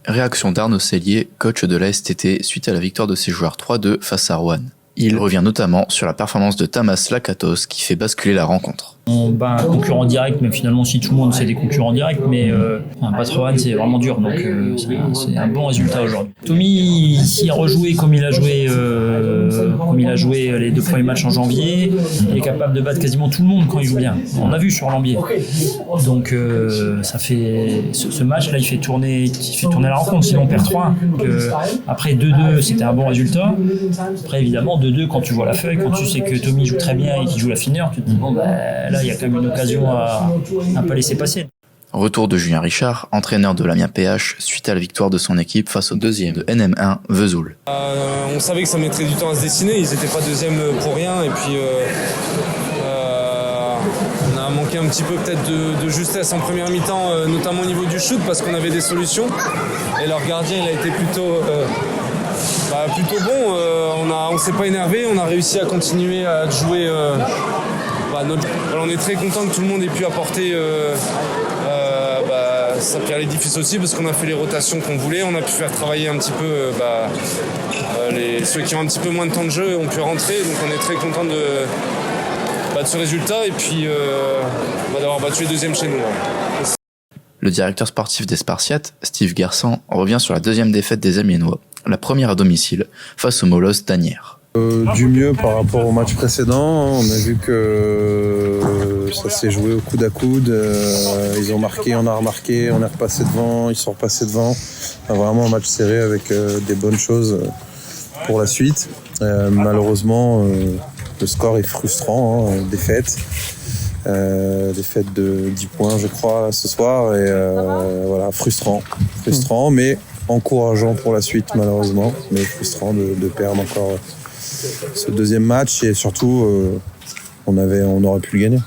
Réaction d'Arnaud Sellier, coach de la STT, suite à la victoire de ses joueurs 3-2 face à Rouen. Il revient notamment sur la performance de Tamas Lakatos qui fait basculer la rencontre. On bat un concurrent direct, mais finalement si tout le monde c'est des concurrents directs, mais un Rouen c'est vraiment dur, donc c'est un bon résultat aujourd'hui. Tommy s'il a rejoué comme il a joué les 2 premiers matchs en janvier, il est capable de battre quasiment tout le monde quand il joue bien. On l'a vu sur Lambier. Donc ça fait ce match là il fait tourner la rencontre, sinon on perd 3. Après 2-2 c'était un bon résultat. Après évidemment 2-2 quand tu vois la feuille, quand tu sais que Tommy joue très bien et qu'il joue la fineur, tu te dis bon là il y a quand même une occasion à ne pas laisser passer. Retour de Julien Richard, entraîneur de l'Amiens PH, suite à la victoire de son équipe face au deuxième de NM1, Vesoul. On savait que ça mettrait du temps à se dessiner, ils n'étaient pas deuxième pour rien, et puis on a manqué un petit peu peut-être de justesse en première mi-temps, notamment au niveau du shoot, parce qu'on avait des solutions, et leur gardien il a été plutôt bon, on s'est pas énervé, on a réussi à continuer à jouer. On est très content que tout le monde ait pu apporter sa pierre à l'édifice aussi, parce qu'on a fait les rotations qu'on voulait, on a pu faire travailler un petit peu ceux qui ont un petit peu moins de temps de jeu ont pu rentrer, donc on est très content de ce résultat et puis d'avoir battu les deuxièmes chez nous. Le directeur sportif des Spartiates, Steve Garçon, revient sur la deuxième défaite des Amiénois, la première à domicile, face au Molos d'Anières. Du mieux par rapport au match précédent. On a vu que ça s'est joué au coude à coude. Ils ont marqué, on a remarqué, on est repassé devant, ils sont repassés devant. Vraiment un match serré avec des bonnes choses pour la suite. Malheureusement, le score est frustrant, défaite. Défaite de 10 points, je crois, ce soir. Et frustrant, mais encourageant pour la suite, malheureusement. Mais frustrant de perdre encore ce deuxième match, et surtout on aurait pu le gagner.